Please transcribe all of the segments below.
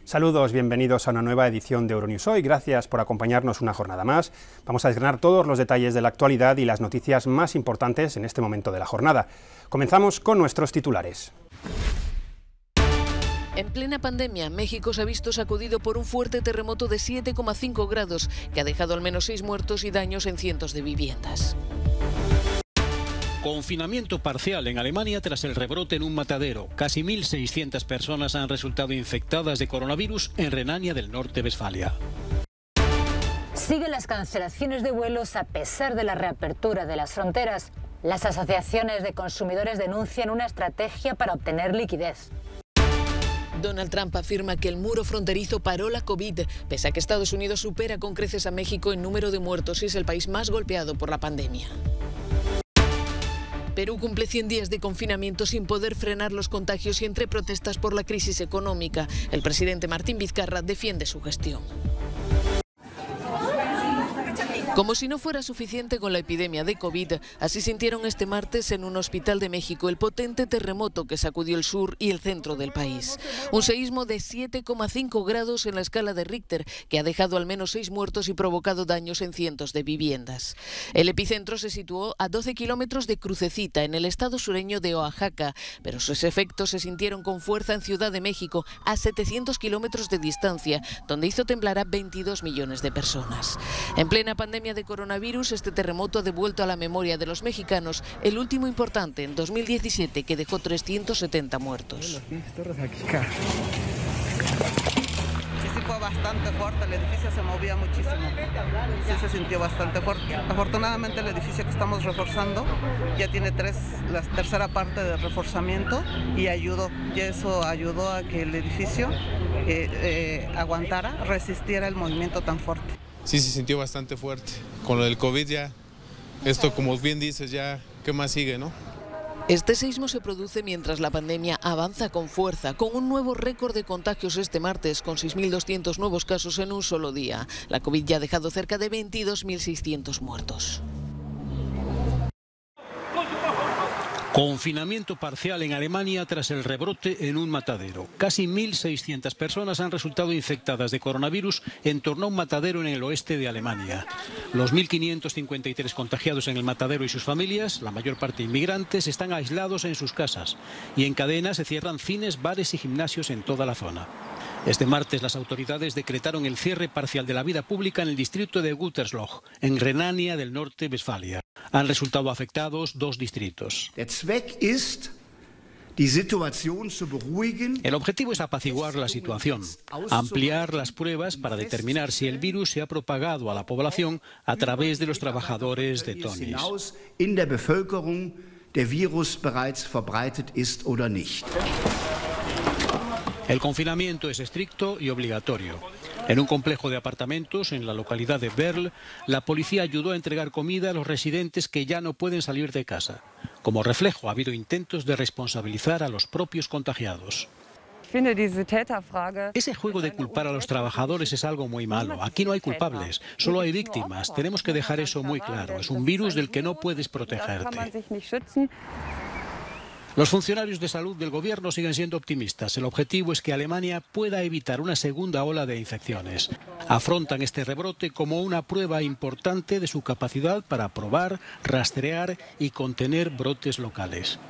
Saludos, bienvenidos a una nueva edición de Euronews Hoy. Gracias por acompañarnos una jornada más. Vamos a desgranar todos los detalles de la actualidad y las noticias más importantes en este momento de la jornada. Comenzamos con nuestros titulares. En plena pandemia, México se ha visto sacudido por un fuerte terremoto de 7,5 grados que ha dejado al menos 6 muertos y daños en cientos de viviendas. Confinamiento parcial en Alemania tras el rebrote en un matadero. Casi 1.600 personas han resultado infectadas de coronavirus en Renania del Norte-Westfalia. Siguen las cancelaciones de vuelos a pesar de la reapertura de las fronteras. Las asociaciones de consumidores denuncian una estrategia para obtener liquidez. Donald Trump afirma que el muro fronterizo paró la COVID, pese a que Estados Unidos supera con creces a México en número de muertos y es el país más golpeado por la pandemia. Perú cumple 100 días de confinamiento sin poder frenar los contagios y entre protestas por la crisis económica. El presidente Martín Vizcarra defiende su gestión. Como si no fuera suficiente con la epidemia de COVID, así sintieron este martes en un hospital de México el potente terremoto que sacudió el sur y el centro del país. Un seísmo de 7,5 grados en la escala de Richter que ha dejado al menos 6 muertos y provocado daños en cientos de viviendas. El epicentro se situó a 12 kilómetros de Crucecita, en el estado sureño de Oaxaca, pero sus efectos se sintieron con fuerza en Ciudad de México, a 700 kilómetros de distancia, donde hizo temblar a 22 millones de personas. En plena pandemia de coronavirus, este terremoto ha devuelto a la memoria de los mexicanos el último importante en 2017 que dejó 370 muertos. Sí, fue bastante fuerte, el edificio se movía muchísimo, sí se sintió bastante fuerte. Afortunadamente el edificio que estamos reforzando ya tiene la tercera parte de reforzamiento y eso ayudó a que el edificio aguantara, resistiera el movimiento tan fuerte. Sí, se sintió bastante fuerte. Con lo del COVID ya, esto como bien dices, ya, ¿qué más sigue, no? Este seísmo se produce mientras la pandemia avanza con fuerza, con un nuevo récord de contagios este martes, con 6.200 nuevos casos en un solo día. La COVID ya ha dejado cerca de 22.600 muertos. Confinamiento parcial en Alemania tras el rebrote en un matadero. Casi 1.600 personas han resultado infectadas de coronavirus en torno a un matadero en el oeste de Alemania. Los 1.553 contagiados en el matadero y sus familias, la mayor parte inmigrantes, están aislados en sus casas y en cadena se cierran cines, bares y gimnasios en toda la zona. Este martes las autoridades decretaron el cierre parcial de la vida pública en el distrito de Gütersloh, en Renania del Norte-Westfalia. Han resultado afectados 2 distritos. El objetivo es apaciguar la situación, ampliar las pruebas para determinar si el virus se ha propagado a la población a través de los trabajadores de Tönnies. El confinamiento es estricto y obligatorio. En un complejo de apartamentos en la localidad de Berl, la policía ayudó a entregar comida a los residentes que ya no pueden salir de casa. Como reflejo, ha habido intentos de responsabilizar a los propios contagiados. Ese juego de culpar a los trabajadores es algo muy malo. Aquí no hay culpables, solo hay víctimas. Tenemos que dejar eso muy claro. Es un virus del que no puedes protegerte. Los funcionarios de salud del gobierno siguen siendo optimistas. El objetivo es que Alemania pueda evitar una segunda ola de infecciones. Afrontan este rebrote como una prueba importante de su capacidad para probar, rastrear y contener brotes locales.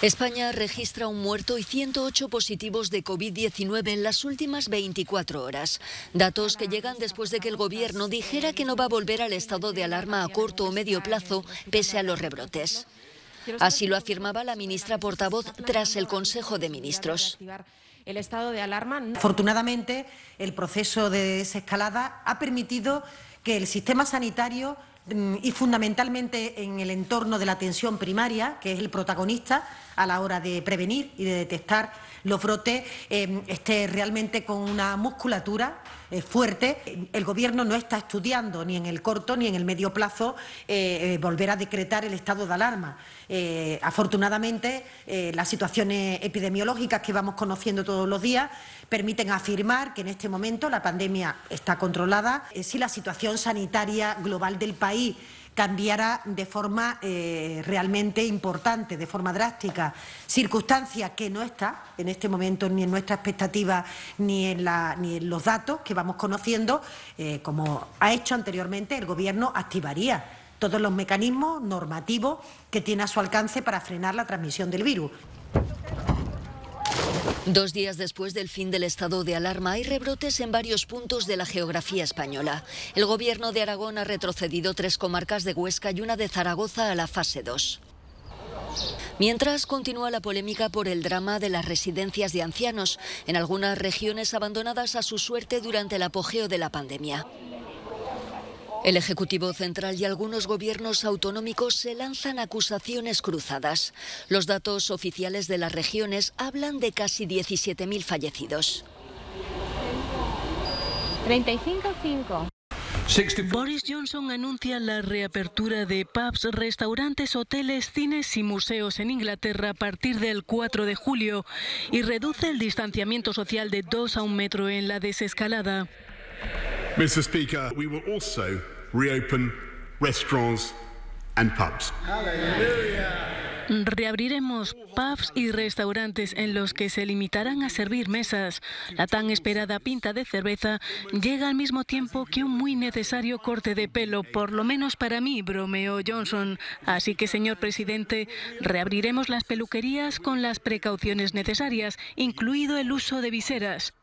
España registra un muerto y 108 positivos de COVID-19 en las últimas 24 horas. Datos que llegan después de que el gobierno dijera que no va a volver al estado de alarma a corto o medio plazo pese a los rebrotes. Así lo afirmaba la ministra portavoz tras el Consejo de Ministros. El estado de alarma. Afortunadamente, el proceso de desescalada ha permitido que el sistema sanitario y fundamentalmente en el entorno de la atención primaria, que es el protagonista a la hora de prevenir y de detectar los brotes, esté realmente con una musculatura fuerte. El Gobierno no está estudiando ni en el corto ni en el medio plazo volver a decretar el estado de alarma. Afortunadamente, las situaciones epidemiológicas que vamos conociendo todos los días permiten afirmar que en este momento la pandemia está controlada. Si la situación sanitaria global del país cambiara de forma realmente importante, de forma drástica, circunstancia que no está en este momento ni en nuestra expectativa ni en los datos que vamos conociendo. Como ha hecho anteriormente, el Gobierno activaría todos los mecanismos normativos que tiene a su alcance para frenar la transmisión del virus. 2 días después del fin del estado de alarma hay rebrotes en varios puntos de la geografía española. El Gobierno de Aragón ha retrocedido 3 comarcas de Huesca y una de Zaragoza a la fase 2. Mientras continúa la polémica por el drama de las residencias de ancianos, en algunas regiones abandonadas a su suerte durante el apogeo de la pandemia. El Ejecutivo Central y algunos gobiernos autonómicos se lanzan acusaciones cruzadas. Los datos oficiales de las regiones hablan de casi 17.000 fallecidos. 35,5. Boris Johnson anuncia la reapertura de pubs, restaurantes, hoteles, cines y museos en Inglaterra a partir del 4 de julio y reduce el distanciamiento social de 2 a 1 metro en la desescalada. Mr. Speaker, we will also reopen restaurants and pubs. Reabriremos pubs y restaurantes en los que se limitarán a servir mesas. La tan esperada pinta de cerveza llega al mismo tiempo que un muy necesario corte de pelo, por lo menos para mí, bromeó Johnson. Así que, señor presidente, reabriremos las peluquerías con las precauciones necesarias, incluido el uso de viseras.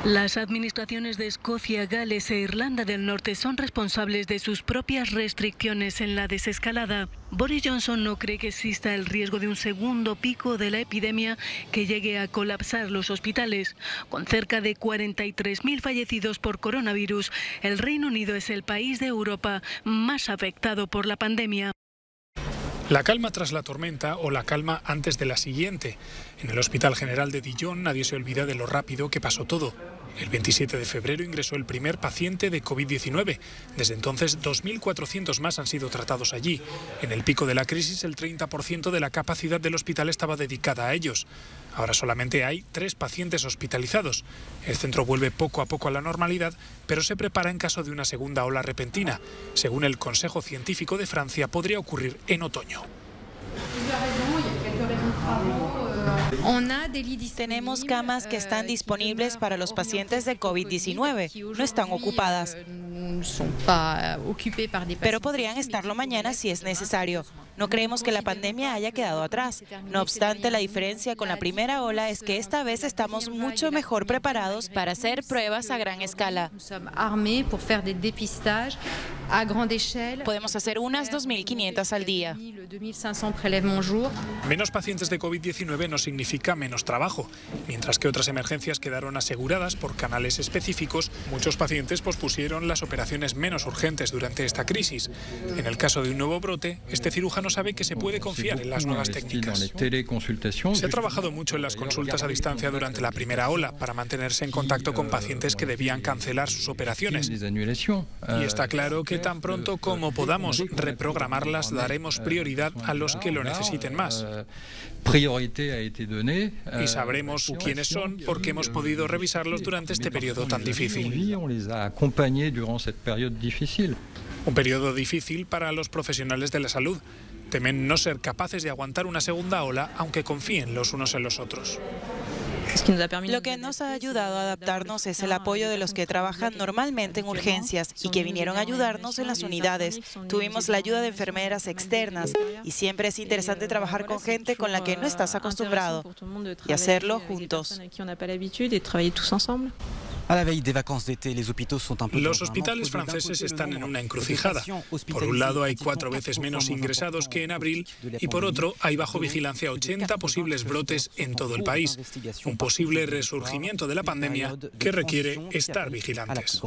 Las administraciones de Escocia, Gales e Irlanda del Norte son responsables de sus propias restricciones en la desescalada. Boris Johnson no cree que exista el riesgo de un segundo pico de la epidemia que llegue a colapsar los hospitales. Con cerca de 43.000 fallecidos por coronavirus, el Reino Unido es el país de Europa más afectado por la pandemia. La calma tras la tormenta o la calma antes de la siguiente. En el Hospital General de Dijon nadie se olvida de lo rápido que pasó todo. El 27 de febrero ingresó el primer paciente de COVID-19. Desde entonces, 2.400 más han sido tratados allí. En el pico de la crisis, el 30% de la capacidad del hospital estaba dedicada a ellos. Ahora solamente hay 3 pacientes hospitalizados. El centro vuelve poco a poco a la normalidad, pero se prepara en caso de una segunda ola repentina. Según el Consejo Científico de Francia, podría ocurrir en otoño. Tenemos camas que están disponibles para los pacientes de COVID-19. No están ocupadas, pero podrían estarlo mañana si es necesario. No creemos que la pandemia haya quedado atrás. No obstante, la diferencia con la primera ola es que esta vez estamos mucho mejor preparados para hacer pruebas a gran escala. Podemos hacer unas 2.500 al día. Menos pacientes de COVID-19 no significa menos trabajo. Mientras que otras emergencias quedaron aseguradas por canales específicos, muchos pacientes pospusieron las operaciones menos urgentes durante esta crisis. En el caso de un nuevo brote, este cirujano sabe que se puede confiar en las nuevas técnicas. Se ha trabajado mucho en las consultas a distancia durante la primera ola para mantenerse en contacto con pacientes que debían cancelar sus operaciones. Y está claro que tan pronto como podamos reprogramarlas, daremos prioridad a los que lo necesiten más. Y sabremos quiénes son porque hemos podido revisarlos durante este periodo tan difícil. Un periodo difícil para los profesionales de la salud. Temen no ser capaces de aguantar una segunda ola, aunque confíen los unos en los otros. Lo que nos ha ayudado a adaptarnos es el apoyo de los que trabajan normalmente en urgencias y que vinieron a ayudarnos en las unidades. Tuvimos la ayuda de enfermeras externas y siempre es interesante trabajar con gente con la que no estás acostumbrado y hacerlo juntos. Los hospitales franceses están en una encrucijada. Por un lado hay 4 veces menos ingresados que en abril y por otro hay bajo vigilancia 80 posibles brotes en todo el país. Un posible resurgimiento de la pandemia que requiere estar vigilantes.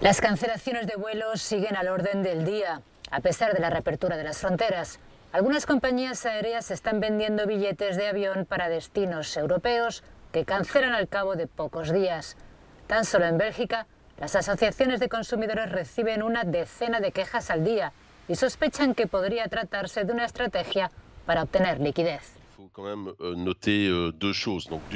Las cancelaciones de vuelos siguen al orden del día, a pesar de la reapertura de las fronteras. Algunas compañías aéreas están vendiendo billetes de avión para destinos europeos que cancelan al cabo de pocos días. Tan solo en Bélgica, las asociaciones de consumidores reciben una decena de quejas al día y sospechan que podría tratarse de una estrategia para obtener liquidez.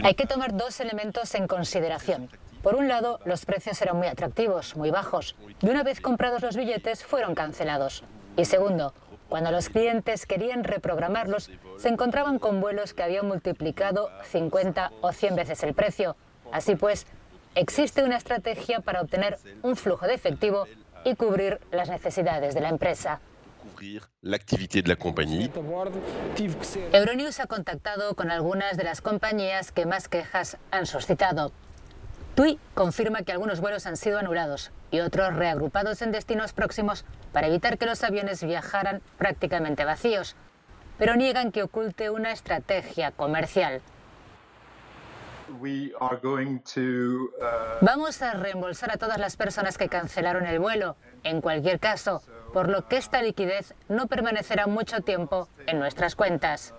Hay que tomar 2 elementos en consideración. Por un lado, los precios eran muy atractivos, muy bajos, y una vez comprados los billetes fueron cancelados. Y segundo, cuando los clientes querían reprogramarlos, se encontraban con vuelos que habían multiplicado 50 o 100 veces el precio. Así pues, existe una estrategia para obtener un flujo de efectivo y cubrir las necesidades de la empresa. Euronews ha contactado con algunas de las compañías que más quejas han suscitado. TUI confirma que algunos vuelos han sido anulados y otros reagrupados en destinos próximos para evitar que los aviones viajaran prácticamente vacíos, pero niegan que oculte una estrategia comercial. Vamos a reembolsar a todas las personas que cancelaron el vuelo, en cualquier caso, por lo que esta liquidez no permanecerá mucho tiempo en nuestras cuentas.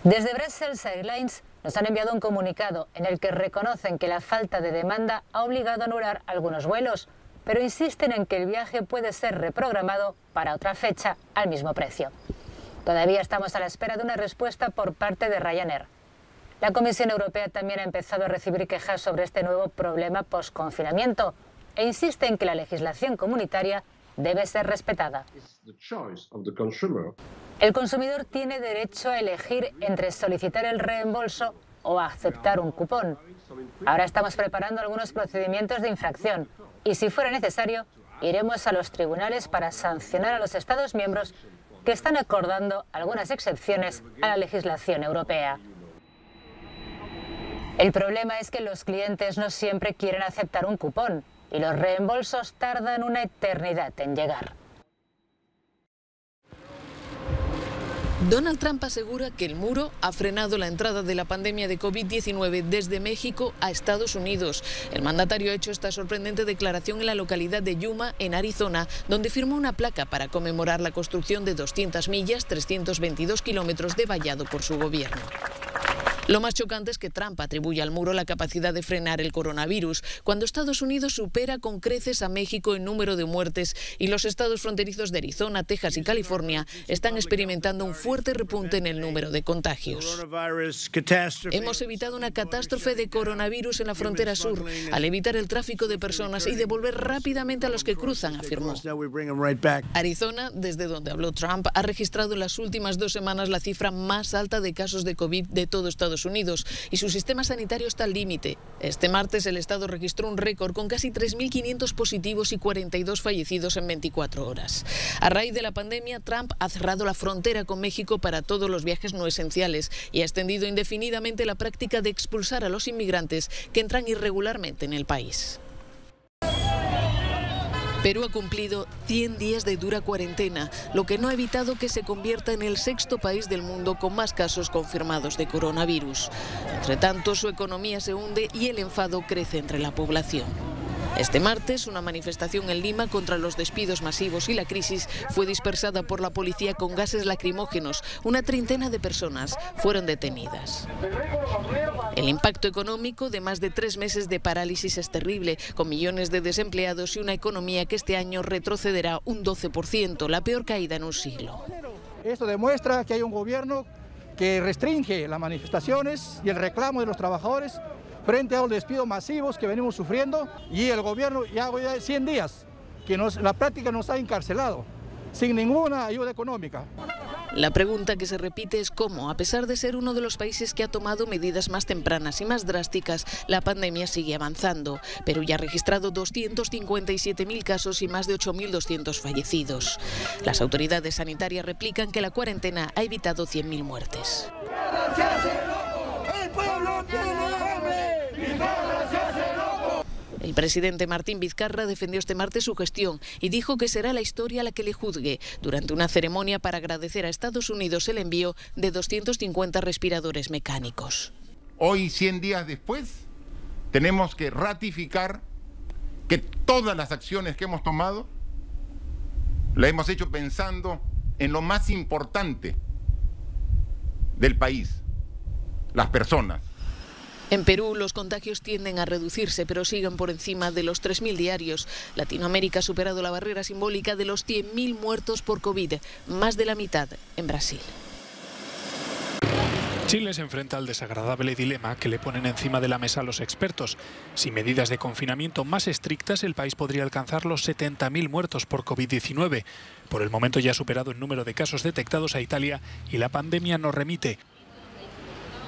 Desde Brussels Airlines nos han enviado un comunicado en el que reconocen que la falta de demanda ha obligado a anular algunos vuelos, pero insisten en que el viaje puede ser reprogramado para otra fecha al mismo precio. Todavía estamos a la espera de una respuesta por parte de Ryanair. La Comisión Europea también ha empezado a recibir quejas sobre este nuevo problema post-confinamiento e insiste en que la legislación comunitaria debe ser respetada. El consumidor tiene derecho a elegir entre solicitar el reembolso o aceptar un cupón. Ahora estamos preparando algunos procedimientos de infracción y, si fuera necesario, iremos a los tribunales para sancionar a los Estados miembros que están acordando algunas excepciones a la legislación europea. El problema es que los clientes no siempre quieren aceptar un cupón y los reembolsos tardan una eternidad en llegar. Donald Trump asegura que el muro ha frenado la entrada de la pandemia de COVID-19 desde México a Estados Unidos. El mandatario ha hecho esta sorprendente declaración en la localidad de Yuma, en Arizona, donde firmó una placa para conmemorar la construcción de 200 millas, 322 kilómetros de vallado por su gobierno. Lo más chocante es que Trump atribuye al muro la capacidad de frenar el coronavirus, cuando Estados Unidos supera con creces a México en número de muertes y los estados fronterizos de Arizona, Texas y California están experimentando un fuerte repunte en el número de contagios. Hemos evitado una catástrofe de coronavirus en la frontera sur, al evitar el tráfico de personas y devolver rápidamente a los que cruzan, afirmó. Arizona, desde donde habló Trump, ha registrado en las últimas 2 semanas la cifra más alta de casos de COVID de todo Estados Unidos y su sistema sanitario está al límite. Este martes el estado registró un récord con casi 3.500 positivos y 42 fallecidos en 24 horas. A raíz de la pandemia, Trump ha cerrado la frontera con México para todos los viajes no esenciales y ha extendido indefinidamente la práctica de expulsar a los inmigrantes que entran irregularmente en el país. Perú ha cumplido 100 días de dura cuarentena, lo que no ha evitado que se convierta en el 6º país del mundo con más casos confirmados de coronavirus. Entre tanto, su economía se hunde y el enfado crece entre la población. Este martes, una manifestación en Lima contra los despidos masivos y la crisis fue dispersada por la policía con gases lacrimógenos. Una treintena de personas fueron detenidas. El impacto económico de más de 3 meses de parálisis es terrible, con millones de desempleados y una economía que este año retrocederá un 12%, la peor caída en un siglo. Esto demuestra que hay un gobierno que restringe las manifestaciones y el reclamo de los trabajadores frente a los despidos masivos que venimos sufriendo, y el gobierno ya 100 días que la práctica nos ha encarcelado sin ninguna ayuda económica. La pregunta que se repite es cómo, a pesar de ser uno de los países que ha tomado medidas más tempranas y más drásticas, la pandemia sigue avanzando. Perú ya ha registrado 257.000 casos y más de 8.200 fallecidos. Las autoridades sanitarias replican que la cuarentena ha evitado 100.000 muertes. El presidente Martín Vizcarra defendió este martes su gestión y dijo que será la historia la que le juzgue durante una ceremonia para agradecer a Estados Unidos el envío de 250 respiradores mecánicos. Hoy, 100 días después, tenemos que ratificar que todas las acciones que hemos tomado las hemos hecho pensando en lo más importante del país, las personas. En Perú los contagios tienden a reducirse, pero siguen por encima de los 3.000 diarios. Latinoamérica ha superado la barrera simbólica de los 100.000 muertos por COVID, más de la mitad en Brasil. Chile se enfrenta al desagradable dilema que le ponen encima de la mesa los expertos. Sin medidas de confinamiento más estrictas, el país podría alcanzar los 70.000 muertos por COVID-19. Por el momento ya ha superado el número de casos detectados a Italia y la pandemia no remite.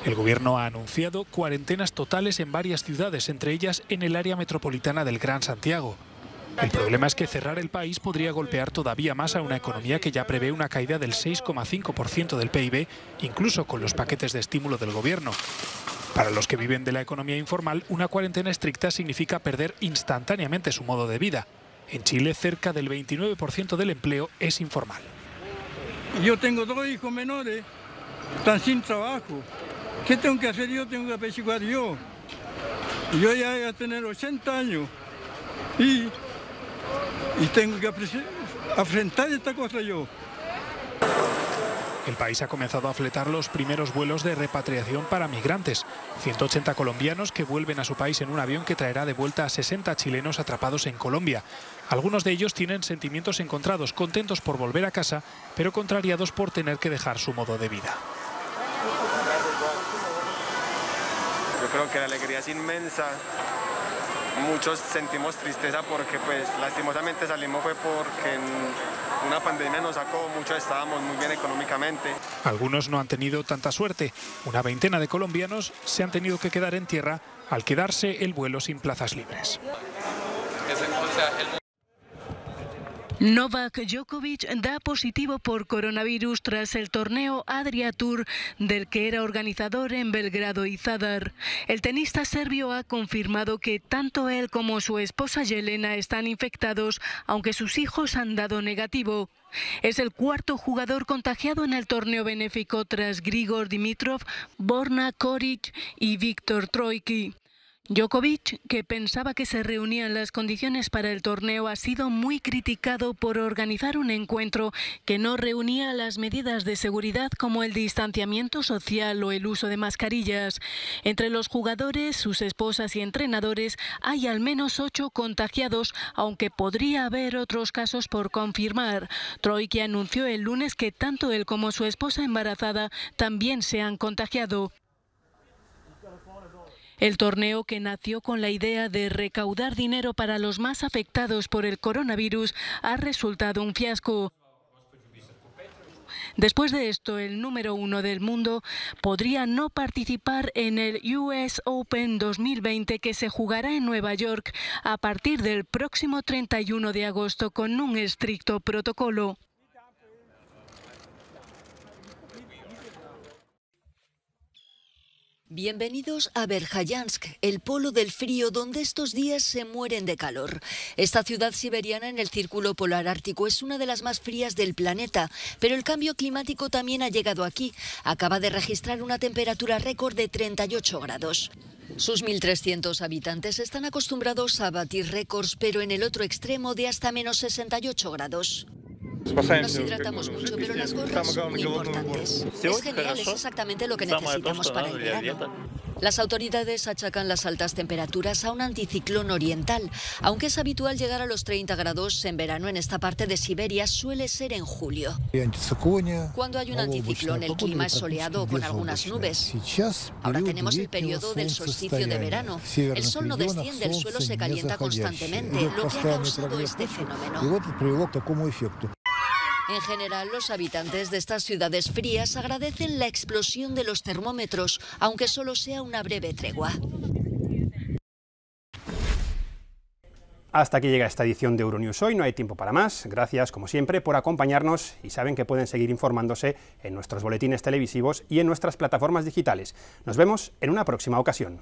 El gobierno ha anunciado cuarentenas totales en varias ciudades, entre ellas en el área metropolitana del Gran Santiago. El problema es que cerrar el país podría golpear todavía más a una economía que ya prevé una caída del 6,5% del PIB, incluso con los paquetes de estímulo del gobierno. Para los que viven de la economía informal, una cuarentena estricta significa perder instantáneamente su modo de vida. En Chile, cerca del 29% del empleo es informal. Yo tengo 2 hijos menores, están sin trabajo. ¿Qué tengo que hacer yo? Tengo que apechiguar yo. Yo ya voy a tener 80 años y tengo que afrontar esta cosa yo. El país ha comenzado a fletar los primeros vuelos de repatriación para migrantes. 180 colombianos que vuelven a su país en un avión que traerá de vuelta a 60 chilenos atrapados en Colombia. Algunos de ellos tienen sentimientos encontrados, contentos por volver a casa, pero contrariados por tener que dejar su modo de vida. Yo creo que la alegría es inmensa. Muchos sentimos tristeza porque pues lastimosamente salimos fue porque una pandemia nos sacó, muchos estábamos muy bien económicamente. Algunos no han tenido tanta suerte. Una veintena de colombianos se han tenido que quedar en tierra al quedarse el vuelo sin plazas libres. Novak Djokovic da positivo por coronavirus tras el torneo Adria Tour del que era organizador en Belgrado y Zadar. El tenista serbio ha confirmado que tanto él como su esposa Jelena están infectados, aunque sus hijos han dado negativo. Es el cuarto jugador contagiado en el torneo benéfico tras Grigor Dimitrov, Borna Koric y Viktor Troicki. Djokovic, que pensaba que se reunían las condiciones para el torneo, ha sido muy criticado por organizar un encuentro que no reunía las medidas de seguridad como el distanciamiento social o el uso de mascarillas. Entre los jugadores, sus esposas y entrenadores hay al menos 8 contagiados, aunque podría haber otros casos por confirmar. Troicki anunció el lunes que tanto él como su esposa embarazada también se han contagiado. El torneo, que nació con la idea de recaudar dinero para los más afectados por el coronavirus, ha resultado un fiasco. Después de esto, el número 1 del mundo podría no participar en el US Open 2020 que se jugará en Nueva York a partir del próximo 31 de agosto con un estricto protocolo. Bienvenidos a Verkhoyansk, el polo del frío donde estos días se mueren de calor. Esta ciudad siberiana en el círculo polar ártico es una de las más frías del planeta, pero el cambio climático también ha llegado aquí. Acaba de registrar una temperatura récord de 38 grados. Sus 1.300 habitantes están acostumbrados a batir récords, pero en el otro extremo de hasta menos 68 grados. Nos hidratamos mucho, pero las gorras son muy importantes. Es genial, es exactamente lo que necesitamos para el verano. Las autoridades achacan las altas temperaturas a un anticiclón oriental. Aunque es habitual llegar a los 30 grados en verano en esta parte de Siberia, suele ser en julio. Cuando hay un anticiclón, el clima es soleado con algunas nubes. Ahora tenemos el periodo del solsticio de verano. El sol no desciende, el suelo se calienta constantemente, lo que ha causado este fenómeno. En general, los habitantes de estas ciudades frías agradecen la explosión de los termómetros, aunque solo sea una breve tregua. Hasta aquí llega esta edición de Euronews Hoy, no hay tiempo para más. Gracias, como siempre, por acompañarnos y saben que pueden seguir informándose en nuestros boletines televisivos y en nuestras plataformas digitales. Nos vemos en una próxima ocasión.